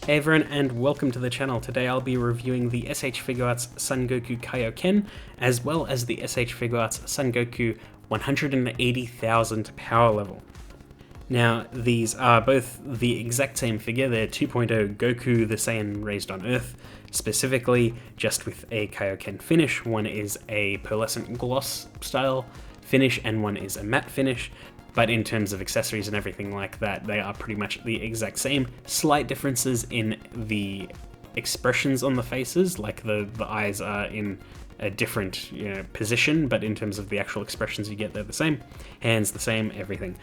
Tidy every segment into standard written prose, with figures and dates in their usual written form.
Hey everyone, and welcome to the channel. Today I'll be reviewing the S.H.Figuarts Son Goku Kaioken, as well as the S.H.Figuarts Son Goku 180,000 power level. Now, these are both the exact same figure. They're 2.0 Goku, the Saiyan raised on Earth, specifically just with a Kaioken finish. One is a pearlescent gloss style finish, and one is a matte finish. But in terms of accessories and everything like that, they are pretty much the exact same. Slight differences in the expressions on the faces, like the eyes are in a different position, but in terms of the actual expressions you get, they're the same. Hands the same, everything.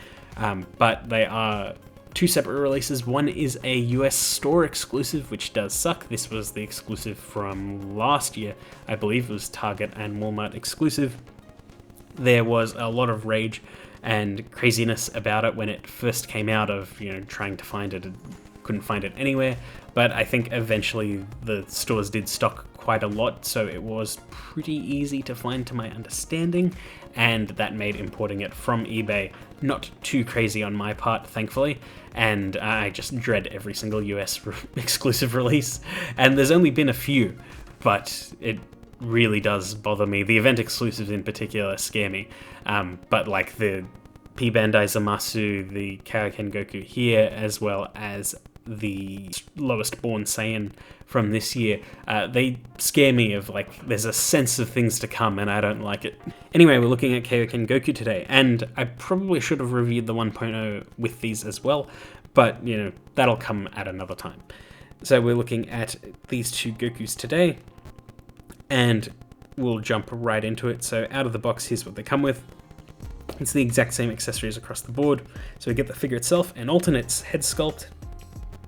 But they are two separate releases. One is a US store exclusive, which does suck. This was the exclusive from last year. I believe it was Target and Walmart exclusive. There was a lot of rage and craziness about it when it first came out of, trying to find it and couldn't find it anywhere. But I think eventually the stores did stock quite a lot, so it was pretty easy to find to my understanding, and that made importing it from eBay not too crazy on my part, thankfully. And I just dread every single US exclusive release, and there's only been a few, but it really does bother me. The event exclusives in particular scare me, but like the P Bandai Zamasu, the Kaioken Goku here, as well as the lowest born Saiyan from this year, they scare me of like there's a sense of things to come, and I don't like it. Anyway, we're looking at Kaioken Goku today, and I probably should have reviewed the 1.0 with these as well, but that'll come at another time. So we're looking at these two Gokus today, and we'll jump right into it. So out of the box, here's what they come with. It's the exact same accessories across the board. So we get the figure itself, an alternate head sculpt,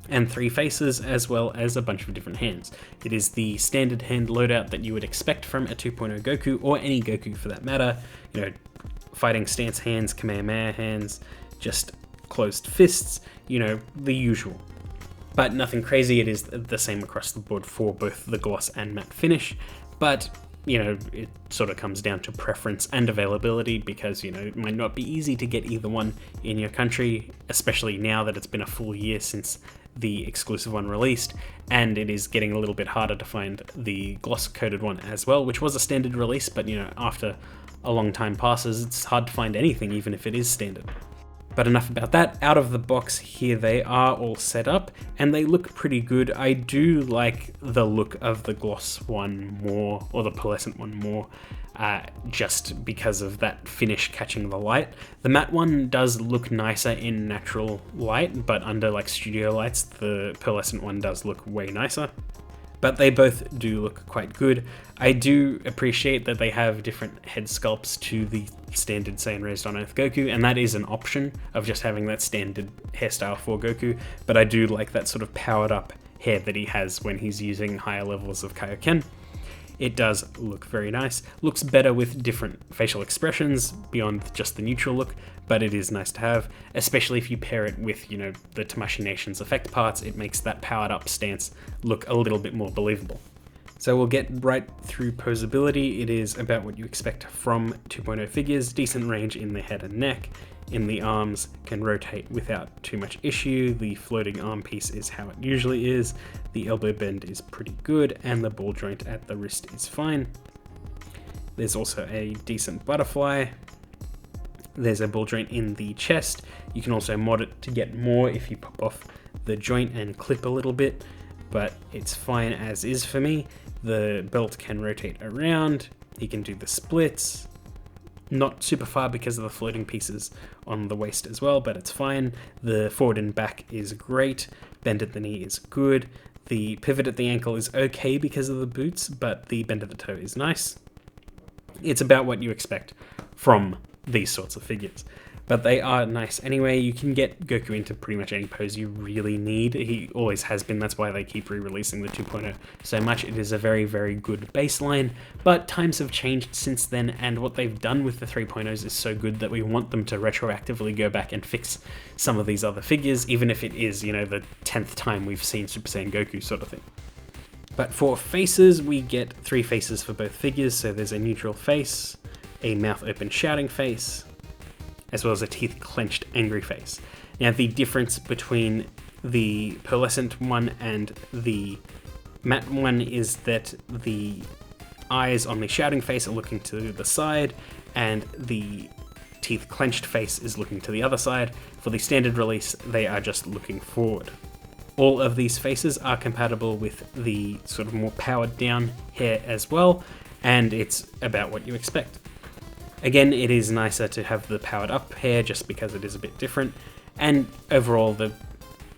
and 3 faces, as well as a bunch of different hands. It is the standard hand loadout that you would expect from a 2.0 Goku, or any Goku for that matter. Fighting stance hands, Kamehameha hands, just closed fists, the usual. But nothing crazy. It is the same across the board for both the gloss and matte finish. But it sort of comes down to preference and availability, because, it might not be easy to get either one in your country, especially now that it's been a full year since the exclusive one released, and it is getting a little bit harder to find the gloss-coated one as well, which was a standard release, but, after a long time passes, it's hard to find anything, even if it is standard. But enough about that. Out of the box, here they are all set up, and they look pretty good. I do like the look of the gloss one more, or the pearlescent one more, just because of that finish catching the light. The matte one does look nicer in natural light, but under like studio lights, the pearlescent one does look way nicer. But they both do look quite good. I do appreciate that they have different head sculpts to the standard Saiyan raised on Earth Goku, and that is an option of just having that standard hairstyle for Goku, but I do like that sort of powered up hair that he has when he's using higher levels of Kaioken. It does look very nice. Looks better with different facial expressions beyond just the neutral look, but it is nice to have, especially if you pair it with, the Tamashii Nation's effect parts. It makes that powered up stance look a little bit more believable. So we'll get right through posability. It is about what you expect from 2.0 figures. Decent range in the head and neck. In the arms, can rotate without too much issue. The floating arm piece is how it usually is. The elbow bend is pretty good, and the ball joint at the wrist is fine. There's also a decent butterfly. There's a ball joint in the chest. You can also mod it to get more if you pop off the joint and clip a little bit, but it's fine as is for me. The belt can rotate around. He can do the splits. Not super far because of the floating pieces on the waist as well, but it's fine. The forward and back is great. Bend at the knee is good. The pivot at the ankle is okay because of the boots, but the bend at the toe is nice. It's about what you expect from these sorts of figures, but they are nice anyway. You can get Goku into pretty much any pose you really need. He always has been. That's why they keep re-releasing the 2.0 so much. It is a very, very good baseline, but times have changed since then, and what they've done with the 3.0s is so good that we want them to retroactively go back and fix some of these other figures, even if it is, the 10th time we've seen Super Saiyan Goku sort of thing. But for faces, we get 3 faces for both figures. So there's a neutral face, a mouth open shouting face, as well as a teeth clenched angry face. Now, the difference between the pearlescent one and the matte one is that the eyes on the shouting face are looking to the side, and the teeth clenched face is looking to the other side. For the standard release, they are just looking forward. All of these faces are compatible with the sort of more powered down hair as well, and it's about what you expect. Again, it is nicer to have the powered up hair just because it is a bit different, and overall the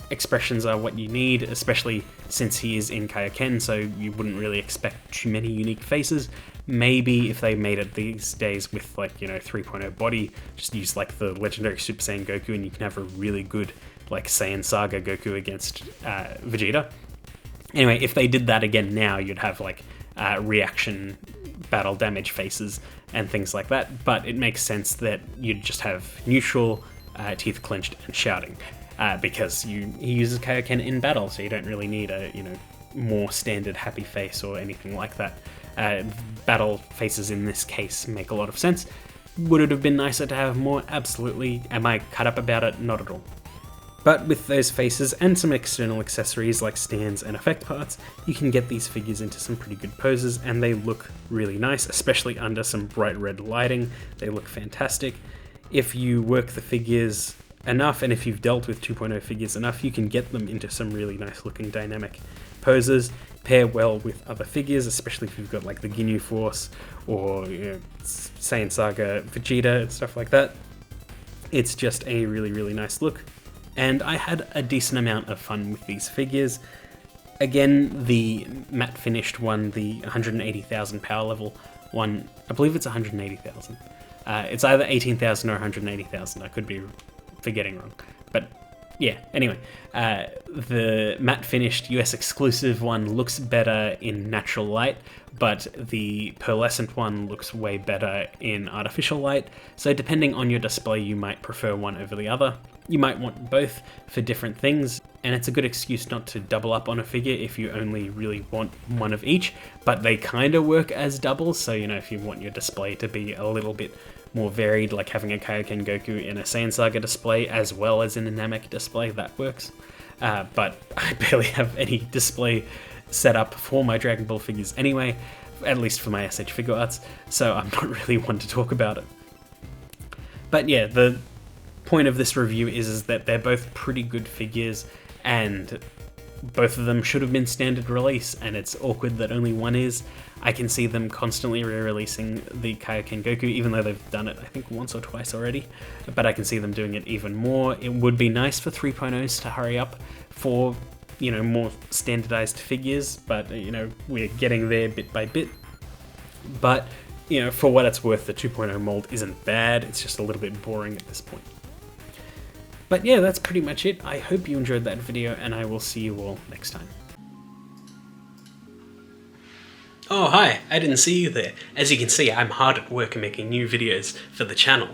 expressions are what you need, especially since he is in Kaioken, so you wouldn't really expect too many unique faces. Maybe if they made it these days with, like, 3.0 body, just use like the legendary Super Saiyan Goku and you can have a really good like Saiyan Saga Goku against Vegeta. Anyway, if they did that again now, you'd have like reaction battle damage faces and things like that, but it makes sense that you'd just have neutral, teeth clenched and shouting, because he uses Kaioken in battle, so you don't really need a more standard happy face or anything like that. Battle faces in this case make a lot of sense. Would it have been nicer to have more? Absolutely. Am I cut up about it? Not at all. But with those faces and some external accessories like stands and effect parts, you can get these figures into some pretty good poses, and they look really nice, especially under some bright red lighting. They look fantastic. If you work the figures enough, and if you've dealt with 2.0 figures enough, you can get them into some really nice looking dynamic poses, pair well with other figures, especially if you've got like the Ginyu Force or Saiyan Saga Vegeta and stuff like that. It's just a really, really nice look, and I had a decent amount of fun with these figures. Again, the matte finished one, the 180,000 power level one, I believe it's 180,000. It's either 18,000 or 180,000, I could be forgetting wrong, but yeah, anyway, the matte finished US exclusive one looks better in natural light, but the pearlescent one looks way better in artificial light, so depending on your display you might prefer one over the other. You might want both for different things, and it's a good excuse not to double up on a figure if you only really want one of each, but they kind of work as doubles, so if you want your display to be a little bit more varied, like having a Kaioken Goku in a Saiyan Saga display as well as in a Namek display, that works. But I barely have any display set up for my Dragon Ball figures anyway, at least for my S.H.Figuarts, so I'm not really one to talk about it. But yeah, the point of this review is that they're both pretty good figures, and both of them should have been standard release, and it's awkward that only one is. I can see them constantly re-releasing the Kaioken Goku, even though they've done it I think once or twice already, but I can see them doing it even more. It would be nice for 3.0s to hurry up for more standardized figures, but we're getting there bit by bit. But for what it's worth, the 2.0 mold isn't bad, it's just a little bit boring at this point. But yeah, that's pretty much it. I hope you enjoyed that video, and I will see you all next time. Oh hi, I didn't see you there. As you can see, I'm hard at work making new videos for the channel.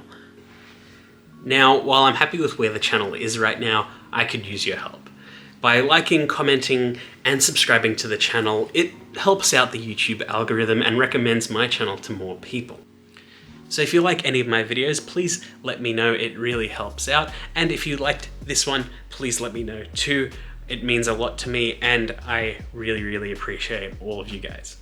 Now, while I'm happy with where the channel is right now, I could use your help. By liking, commenting, and subscribing to the channel, it helps out the YouTube algorithm and recommends my channel to more people. So if you like any of my videos, please let me know, it really helps out. And if you liked this one, please let me know too. It means a lot to me, and I really, really appreciate all of you guys.